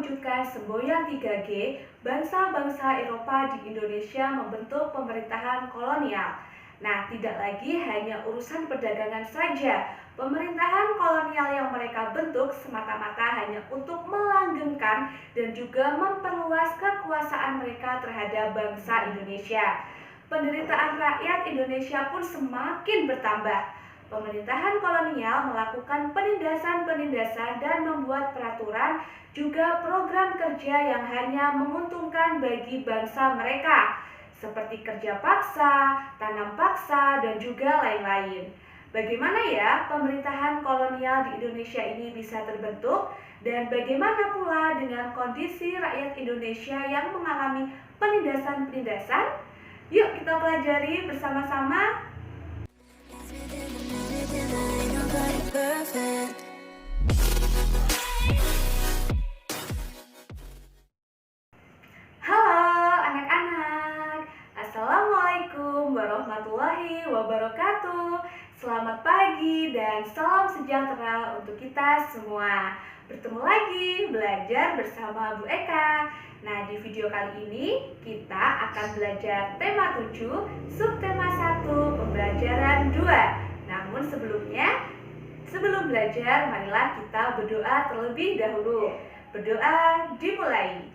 mewujudkan semboyan 3G, bangsa-bangsa Eropa di Indonesia membentuk pemerintahan kolonial. Nah, tidak lagi hanya urusan perdagangan saja. Pemerintahan kolonial yang mereka bentuk semata-mata hanya untuk melanggengkan dan juga memperluas kekuasaan mereka terhadap bangsa Indonesia. Penderitaan rakyat Indonesia pun semakin bertambah. Pemerintahan kolonial melakukan penindasan-penindasan dan membuat peraturan juga program kerja yang hanya menguntungkan bagi bangsa mereka, seperti kerja paksa, tanam paksa, dan juga lain-lain. Bagaimana ya pemerintahan kolonial di Indonesia ini bisa terbentuk, dan bagaimana pula dengan kondisi rakyat Indonesia yang mengalami penindasan-penindasan? Yuk kita pelajari bersama-sama. Halo anak-anak, Assalamualaikum warahmatullahi wabarakatuh. Selamat pagi dan salam sejahtera untuk kita semua. Bertemu lagi belajar bersama Bu Eka. Nah, di video kali ini kita akan belajar tema 7, subtema 1, pembelajaran 2. Namun sebelum belajar, marilah kita berdoa terlebih dahulu. Berdoa dimulai.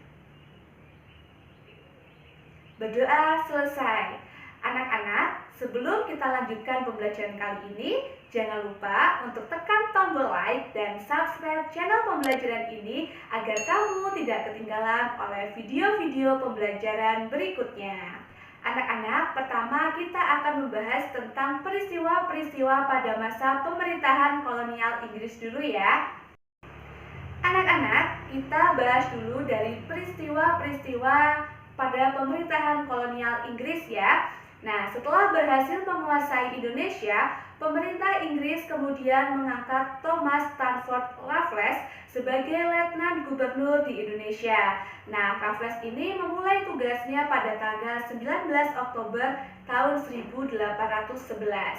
Berdoa selesai. Anak-anak, sebelum kita lanjutkan pembelajaran kali ini, jangan lupa untuk tekan tombol like dan subscribe channel pembelajaran ini agar kamu tidak ketinggalan oleh video-video pembelajaran berikutnya. Anak-anak, pertama kita akan membahas tentang peristiwa-peristiwa pada masa pemerintahan kolonial Inggris dulu ya. Anak-anak, kita bahas dulu dari peristiwa-peristiwa pada pemerintahan kolonial Inggris ya. Nah, setelah berhasil menguasai Indonesia, pemerintah Inggris kemudian mengangkat Thomas Stamford Raffles sebagai letnan gubernur di Indonesia. Nah, Raffles ini memulai tugasnya pada tanggal 19 Oktober tahun 1811.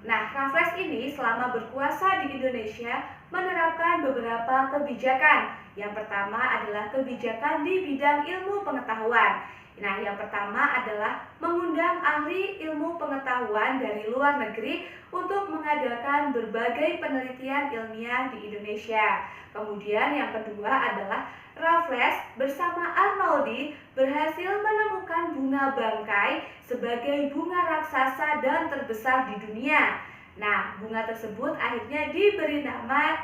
Nah, Raffles ini selama berkuasa di Indonesia menerapkan beberapa kebijakan. Yang pertama adalah kebijakan di bidang ilmu pengetahuan. Nah, yang pertama adalah mengundang ahli ilmu pengetahuan dari luar negeri untuk mengadakan berbagai penelitian ilmiah di Indonesia. Kemudian yang kedua adalah Raffles bersama Arnoldi berhasil menemukan bunga bangkai sebagai bunga raksasa dan terbesar di dunia. Nah, bunga tersebut akhirnya diberi nama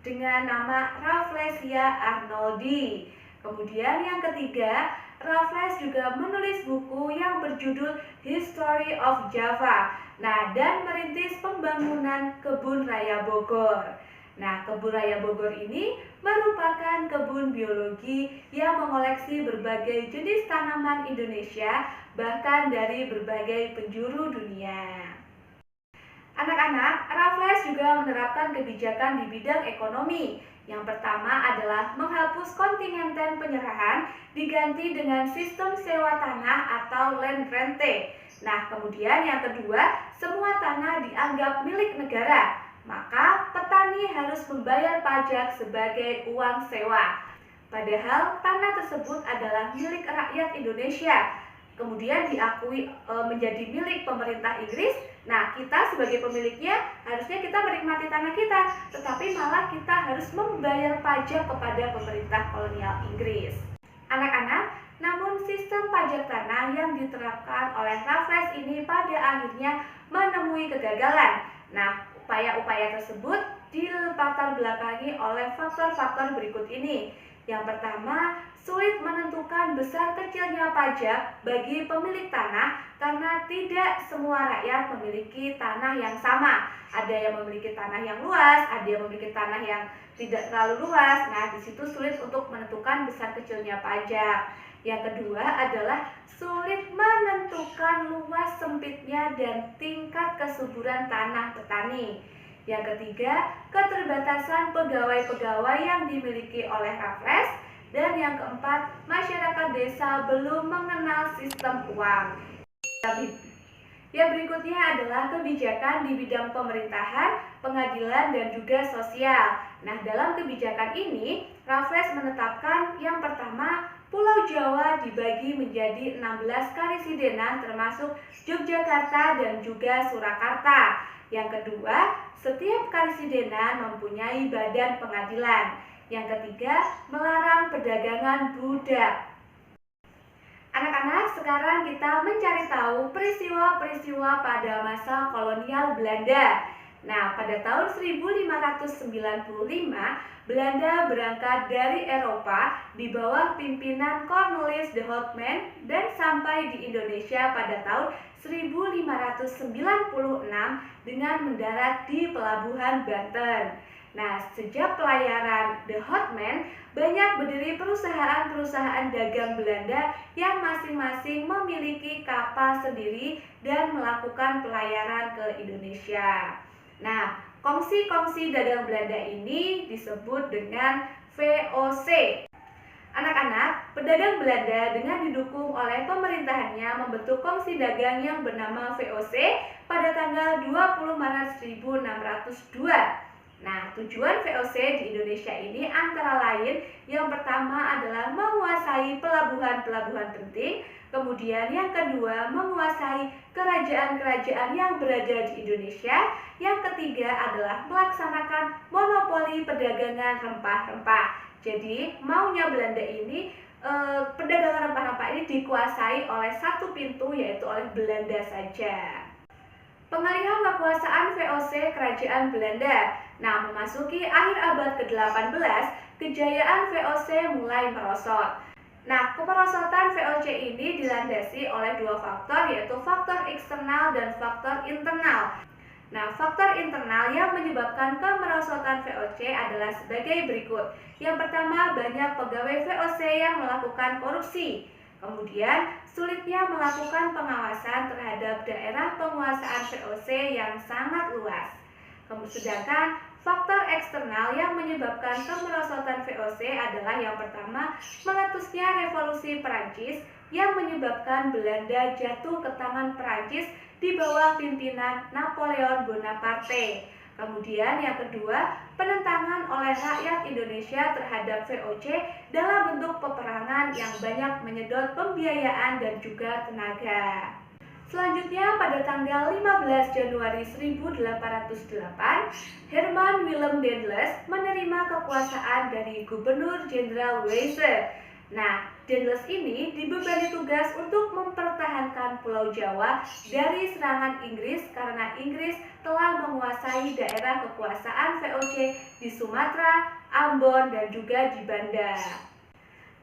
dengan nama Rafflesia Arnoldi. Kemudian yang ketiga, Raffles juga menulis buku yang berjudul History of Java. Nah, dan merintis pembangunan Kebun Raya Bogor. Nah, Kebun Raya Bogor ini merupakan kebun biologi yang mengoleksi berbagai jenis tanaman Indonesia, bahkan dari berbagai penjuru dunia. Anak-anak, Raffles juga menerapkan kebijakan di bidang ekonomi. Yang pertama adalah menghapus kontingenten penyerahan diganti dengan sistem sewa tanah atau land rente. Nah, kemudian yang kedua, semua tanah dianggap milik negara. Maka petani harus membayar pajak sebagai uang sewa. Padahal tanah tersebut adalah milik rakyat Indonesia. Kemudian diakui menjadi milik pemerintah Inggris. Nah, kita sebagai pemiliknya harusnya kita menikmati tanah kita, tetapi malah kita harus membayar pajak kepada pemerintah kolonial Inggris. Anak-anak, namun sistem pajak tanah yang diterapkan oleh Raffles ini pada akhirnya menemui kegagalan. Nah, upaya-upaya tersebut dilatar belakangi oleh faktor-faktor berikut ini. Yang pertama, sulit menentukan besar kecilnya pajak bagi pemilik tanah karena tidak semua rakyat memiliki tanah yang sama. Ada yang memiliki tanah yang luas, ada yang memiliki tanah yang tidak terlalu luas. Nah, di situ sulit untuk menentukan besar kecilnya pajak. Yang kedua adalah sulit menentukan luas sempitnya dan tingkat kesuburan tanah petani. Yang ketiga, keterbatasan pegawai-pegawai yang dimiliki oleh Raffles. Dan yang keempat, masyarakat desa belum mengenal sistem uang. Yang berikutnya adalah kebijakan di bidang pemerintahan, pengadilan, dan juga sosial. Nah, dalam kebijakan ini, Raffles menetapkan yang pertama, Pulau Jawa dibagi menjadi 16 karisidenan termasuk Yogyakarta dan juga Surakarta. Yang kedua, setiap karisidenan mempunyai badan pengadilan. Yang ketiga, melarang perdagangan budak. Anak-anak, sekarang kita mencari tahu peristiwa-peristiwa pada masa kolonial Belanda. Nah, pada tahun 1595, Belanda berangkat dari Eropa di bawah pimpinan Cornelis de Houtman dan sampai di Indonesia pada tahun 1596 dengan mendarat di Pelabuhan Banten. Nah, sejak pelayaran de Houtman, banyak berdiri perusahaan-perusahaan dagang Belanda yang masing-masing memiliki kapal sendiri dan melakukan pelayaran ke Indonesia. Nah, kongsi-kongsi dagang Belanda ini disebut dengan VOC. Anak-anak, pedagang Belanda dengan didukung oleh pemerintahannya membentuk kongsi dagang yang bernama VOC pada tanggal 20 Maret 1602. Nah, tujuan VOC di Indonesia ini antara lain yang pertama adalah menguasai pelabuhan-pelabuhan penting, kemudian yang kedua menguasai kerajaan-kerajaan yang berada di Indonesia, yang ketiga adalah melaksanakan monopoli perdagangan rempah-rempah. Jadi, maunya Belanda ini perdagangan rempah-rempah ini dikuasai oleh satu pintu, yaitu oleh Belanda saja. Pengalihan kekuasaan VOC Kerajaan Belanda. Nah, memasuki akhir abad ke-18, kejayaan VOC mulai merosot. Nah, kemerosotan VOC ini dilandasi oleh dua faktor, yaitu faktor eksternal dan faktor internal. Nah, faktor internal yang menyebabkan kemerosotan VOC adalah sebagai berikut. Yang pertama, banyak pegawai VOC yang melakukan korupsi. Kemudian, sulitnya melakukan pengawasan terhadap daerah penguasaan VOC yang sangat luas. Sedangkan faktor eksternal yang menyebabkan kemerosotan VOC adalah yang pertama, meletusnya revolusi Perancis yang menyebabkan Belanda jatuh ke tangan Perancis di bawah pimpinan Napoleon Bonaparte. Kemudian yang kedua, penentangan oleh rakyat Indonesia terhadap VOC dalam bentuk peperangan yang banyak menyedot pembiayaan dan juga tenaga. Selanjutnya pada tanggal 15 Januari 1808, Herman Willem Daendels menerima kekuasaan dari Gubernur Jenderal Weyse. Nah, Daendels ini dibebani tugas untuk mempertahankan Pulau Jawa dari serangan Inggris karena Inggris telah menguasai daerah kekuasaan VOC di Sumatera, Ambon, dan juga di Banda.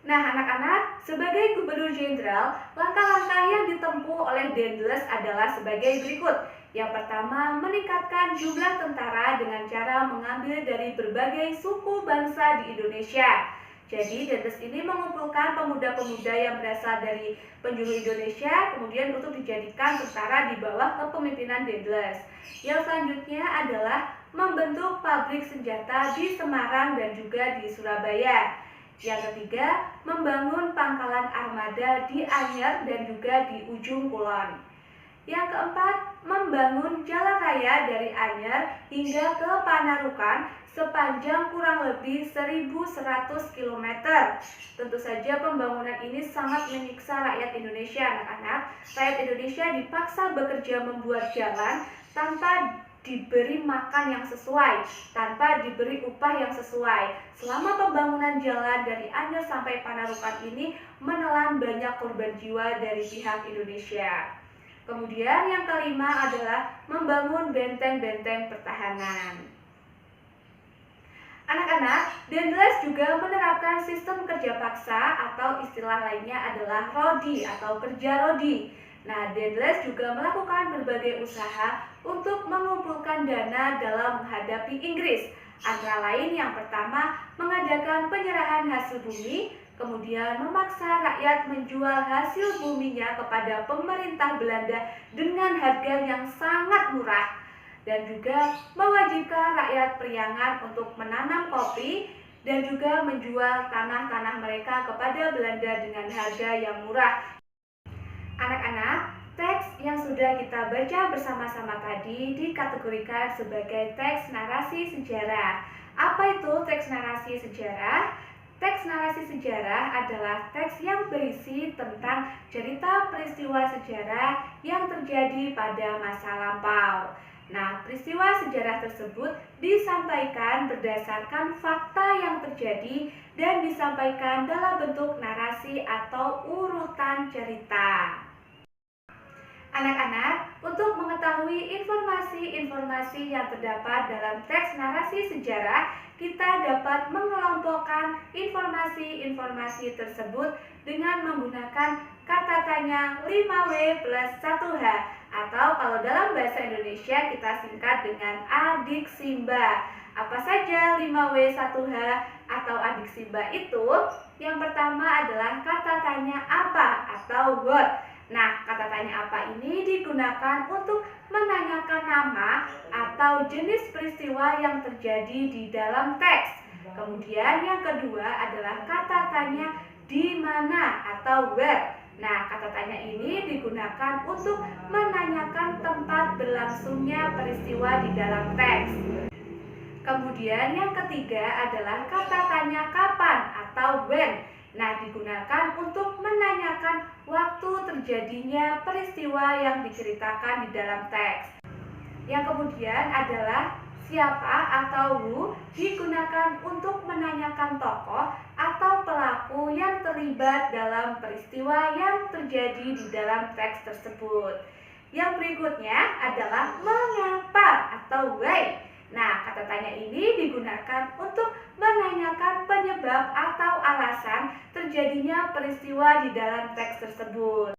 Nah, anak-anak, sebagai Gubernur Jenderal, langkah-langkah yang ditempuh oleh Daendels adalah sebagai berikut. Yang pertama, meningkatkan jumlah tentara dengan cara mengambil dari berbagai suku bangsa di Indonesia. Jadi, Daendels ini mengumpulkan pemuda-pemuda yang berasal dari penjuru Indonesia, kemudian untuk dijadikan tentara di bawah kepemimpinan Daendels. Yang selanjutnya adalah membentuk pabrik senjata di Semarang dan juga di Surabaya. Yang ketiga, membangun pangkalan armada di Anyer dan juga di Ujung Kulon. Yang keempat, membangun jalan raya dari Anyer hingga ke Panarukan sepanjang kurang lebih 1.100 km. Tentu saja pembangunan ini sangat menyiksa rakyat Indonesia, anak-anak. Rakyat Indonesia dipaksa bekerja membuat jalan tanpa diberi makan yang sesuai, tanpa diberi upah yang sesuai. Selama pembangunan jalan dari Anyer sampai Panarukan ini menelan banyak korban jiwa dari pihak Indonesia. Kemudian yang kelima adalah membangun benteng-benteng pertahanan. Anak-anak, Daendels juga menerapkan sistem kerja paksa atau istilah lainnya adalah rodi atau kerja rodi. Nah, Daendels juga melakukan berbagai usaha untuk mengumpulkan dana dalam menghadapi Inggris. Antara lain yang pertama, mengadakan penyerahan hasil bumi, kemudian memaksa rakyat menjual hasil buminya kepada pemerintah Belanda dengan harga yang sangat murah, dan juga mewajibkan rakyat Priangan untuk menanam kopi dan juga menjual tanah-tanah mereka kepada Belanda dengan harga yang murah. Anak-anak, teks yang sudah sudah kita baca bersama-sama tadi dikategorikan sebagai teks narasi sejarah. Apa itu teks narasi sejarah? Teks narasi sejarah adalah teks yang berisi tentang cerita peristiwa sejarah yang terjadi pada masa lampau. Nah, peristiwa sejarah tersebut disampaikan berdasarkan fakta yang terjadi dan disampaikan dalam bentuk narasi atau urutan cerita. Anak-anak, untuk mengetahui informasi-informasi yang terdapat dalam teks narasi sejarah, kita dapat mengelompokkan informasi-informasi tersebut dengan menggunakan kata tanya 5W plus 1H, atau kalau dalam bahasa Indonesia kita singkat dengan adik Simba. Apa saja 5W 1H atau adik Simba itu? Yang pertama adalah kata tanya apa atau what. Nah, kata tanya apa ini digunakan untuk menanyakan nama atau jenis peristiwa yang terjadi di dalam teks. Kemudian yang kedua adalah kata tanya di mana atau where. Nah, kata tanya ini digunakan untuk menanyakan tempat berlangsungnya peristiwa di dalam teks. Kemudian yang ketiga adalah kata tanya kapan atau when. Nah, digunakan untuk menanyakan waktu terjadinya peristiwa yang diceritakan di dalam teks. Yang kemudian adalah siapa atau who digunakan untuk menanyakan tokoh atau pelaku yang terlibat dalam peristiwa yang terjadi di dalam teks tersebut. Yang berikutnya adalah mengapa atau why. Nah, kata tanya ini digunakan untuk menanyakan penyebab atau alasan terjadinya peristiwa di dalam teks tersebut.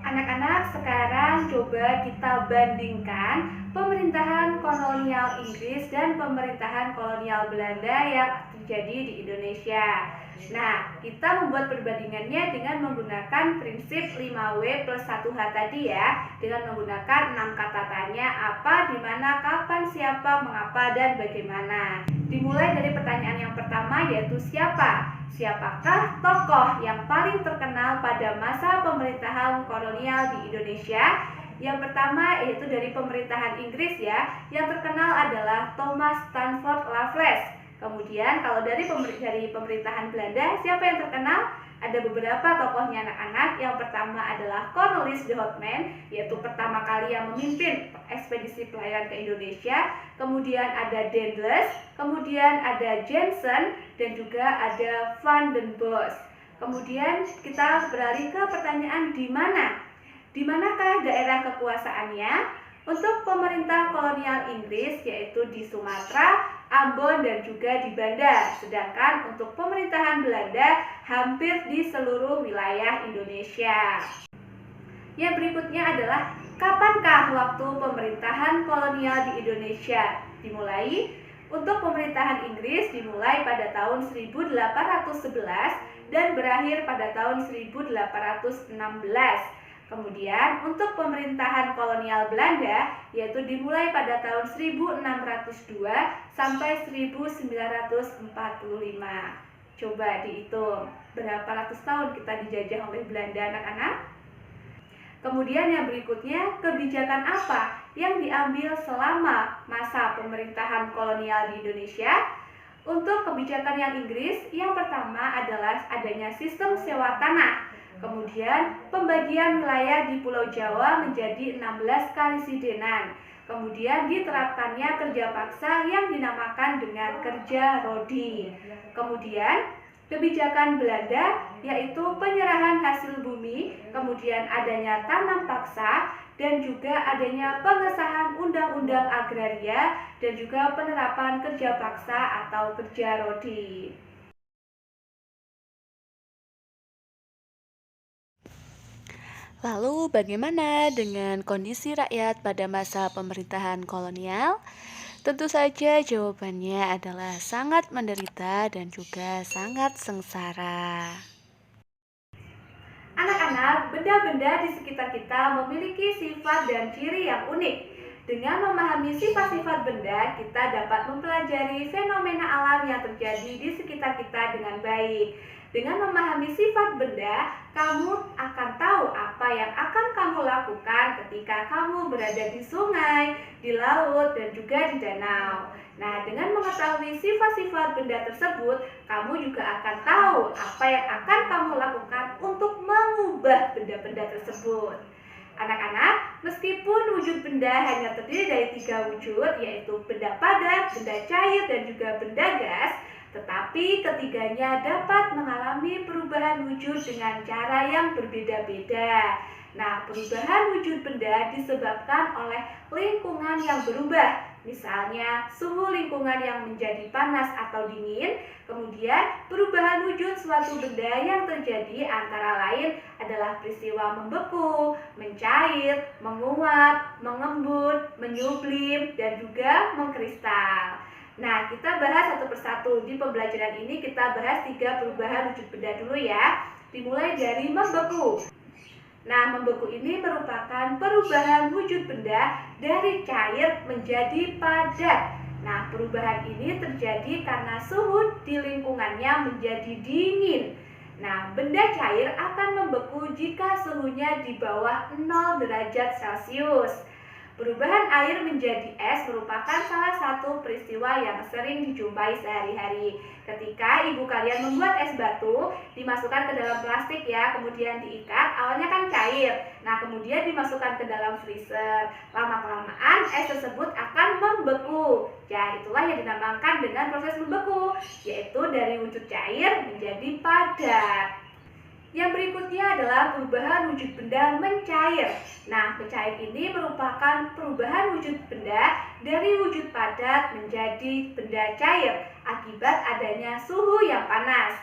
Anak-anak, sekarang coba kita bandingkan pemerintahan kolonial Inggris dan pemerintahan kolonial Belanda yang terjadi di Indonesia. Nah, kita membuat perbandingannya dengan menggunakan prinsip 5W plus 1H tadi ya, dengan menggunakan 6 kata tanya apa, di mana, kapan, siapa, mengapa, dan bagaimana. Dimulai dari pertanyaan yang pertama, yaitu siapa? Siapakah tokoh yang paling terkenal pada masa pemerintahan kolonial di Indonesia? Yang pertama yaitu dari pemerintahan Inggris ya, yang terkenal adalah Thomas Stamford Raffles. Kemudian kalau dari pemerintahan Belanda, siapa yang terkenal? Ada beberapa tokohnya anak-anak. Yang pertama adalah Cornelis de Houtman, yaitu pertama kali yang memimpin ekspedisi pelayaran ke Indonesia. Kemudian ada Daendels, kemudian ada Jensen, dan juga ada Van den Bosch. Kemudian kita beralih ke pertanyaan di mana? Di manakah daerah kekuasaannya? Untuk pemerintah kolonial Inggris yaitu di Sumatera, Ambon, dan juga di Banda. Sedangkan untuk pemerintahan Belanda hampir di seluruh wilayah Indonesia. Yang berikutnya adalah kapankah waktu pemerintahan kolonial di Indonesia dimulai? Untuk pemerintahan Inggris dimulai pada tahun 1811 dan berakhir pada tahun 1816. Kemudian untuk pemerintahan kolonial Belanda yaitu dimulai pada tahun 1602 sampai 1945. Coba dihitung berapa ratus tahun kita dijajah oleh Belanda, anak-anak? Kemudian yang berikutnya, kebijakan apa yang diambil selama masa pemerintahan kolonial di Indonesia? Untuk kebijakan yang Inggris, yang pertama adalah adanya sistem sewa tanah. Kemudian pembagian wilayah di Pulau Jawa menjadi 16 karisidenan. Kemudian diterapkannya kerja paksa yang dinamakan dengan kerja rodi. Kemudian kebijakan Belanda yaitu penyerahan hasil bumi, kemudian adanya tanam paksa, dan juga adanya pengesahan undang-undang agraria dan juga penerapan kerja paksa atau kerja rodi. Lalu bagaimana dengan kondisi rakyat pada masa pemerintahan kolonial? Tentu saja jawabannya adalah sangat menderita dan juga sangat sengsara. Anak-anak, benda-benda di sekitar kita memiliki sifat dan ciri yang unik. Dengan memahami sifat-sifat benda, kita dapat mempelajari fenomena alam yang terjadi di sekitar kita dengan baik. Dengan memahami sifat benda, kamu akan tahu tahu apa yang akan kamu lakukan ketika kamu berada di sungai, di laut, dan juga di danau. Nah, dengan mengetahui sifat-sifat benda tersebut, kamu juga akan tahu apa yang akan kamu lakukan untuk mengubah benda-benda tersebut. Anak-anak, meskipun wujud benda hanya terdiri dari 3 wujud, yaitu benda padat, benda cair, dan juga benda gas, tetapi ketiganya dapat mengalami perubahan wujud dengan cara yang berbeda-beda. Nah, perubahan wujud benda disebabkan oleh lingkungan yang berubah. Misalnya, suhu lingkungan yang menjadi panas atau dingin, kemudian perubahan wujud suatu benda yang terjadi antara lain adalah peristiwa membeku, mencair, menguap, mengembun, menyublim, dan juga mengkristal. Nah, kita bahas satu persatu. Di pembelajaran ini kita bahas 3 perubahan wujud benda dulu ya. Dimulai dari membeku. Nah, membeku ini merupakan perubahan wujud benda dari cair menjadi padat. Nah, perubahan ini terjadi karena suhu di lingkungannya menjadi dingin. Nah, benda cair akan membeku jika suhunya di bawah 0 derajat Celcius. Perubahan air menjadi es merupakan salah satu peristiwa yang sering dijumpai sehari-hari. Ketika ibu kalian membuat es batu, dimasukkan ke dalam plastik ya, kemudian diikat, awalnya kan cair. Nah, kemudian dimasukkan ke dalam freezer. Lama-kelamaan es tersebut akan membeku. Ya, itulah yang dinamakan dengan proses membeku, yaitu dari wujud cair menjadi padat. Yang berikutnya adalah perubahan wujud benda mencair. Nah, mencair ini merupakan perubahan wujud benda dari wujud padat menjadi benda cair akibat adanya suhu yang panas.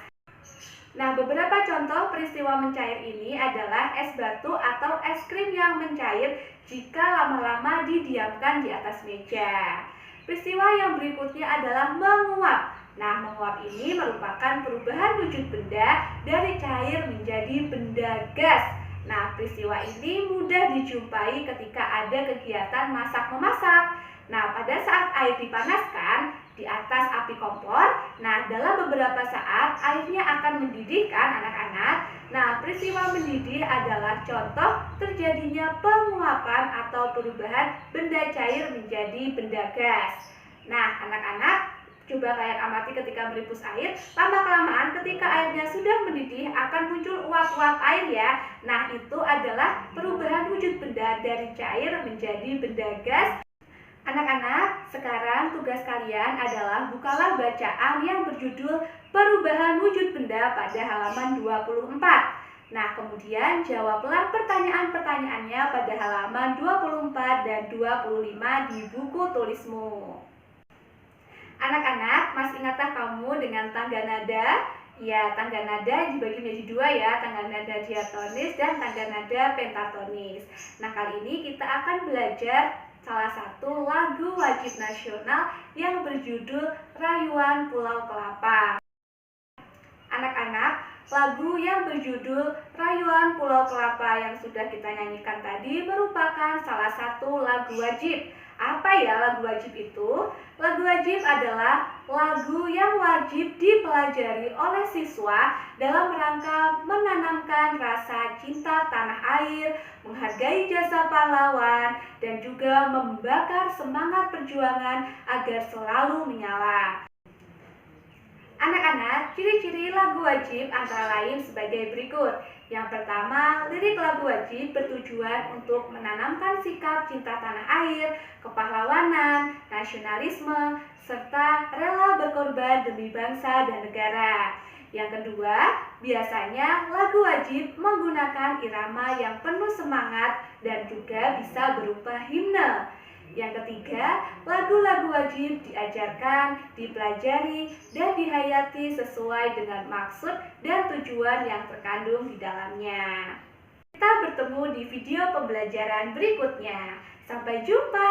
Nah, beberapa contoh peristiwa mencair ini adalah es batu atau es krim yang mencair jika lama-lama didiamkan di atas meja. Peristiwa yang berikutnya adalah menguap. Nah, menguap ini merupakan perubahan wujud benda dari cair menjadi benda gas. Nah, peristiwa ini mudah dijumpai ketika ada kegiatan masak-memasak. Nah, pada saat air dipanaskan di atas api kompor, nah dalam beberapa saat airnya akan mendidih kan anak-anak. Nah, peristiwa mendidih adalah contoh terjadinya penguapan atau perubahan benda cair menjadi benda gas. Nah, anak-anak, coba kalian amati ketika merebus air, lama-kelamaan ketika airnya sudah mendidih akan muncul uap-uap air ya. Nah, itu adalah perubahan wujud benda dari cair menjadi benda gas. Anak-anak, sekarang tugas kalian adalah bukalah bacaan yang berjudul Perubahan Wujud Benda pada halaman 24. Nah, kemudian jawablah pertanyaan-pertanyaannya pada halaman 24 dan 25 di buku tulismu. Anak-anak, masih ingatkah kamu dengan tangga nada? Ya, tangga nada dibagi menjadi 2 ya, tangga nada diatonis dan tangga nada pentatonis. Nah, kali ini kita akan belajar salah satu lagu wajib nasional yang berjudul Rayuan Pulau Kelapa. Anak-anak, lagu yang berjudul Rayuan Pulau Kelapa yang sudah kita nyanyikan tadi merupakan salah satu lagu wajib. Apa ya lagu wajib itu? Lagu wajib adalah lagu yang wajib dipelajari oleh siswa dalam rangka menanamkan rasa cinta tanah air, menghargai jasa pahlawan, dan juga membakar semangat perjuangan agar selalu menyala. Anak-anak, ciri-ciri lagu wajib antara lain sebagai berikut. Yang pertama, lirik lagu wajib bertujuan untuk menanamkan sikap cinta tanah air, kepahlawanan, nasionalisme, serta rela berkorban demi bangsa dan negara. Yang kedua, biasanya lagu wajib menggunakan irama yang penuh semangat dan juga bisa berupa himne. Yang ketiga, lagu-lagu wajib diajarkan, dipelajari, dan dihayati sesuai dengan maksud dan tujuan yang terkandung di dalamnya. Kita bertemu di video pembelajaran berikutnya. Sampai jumpa!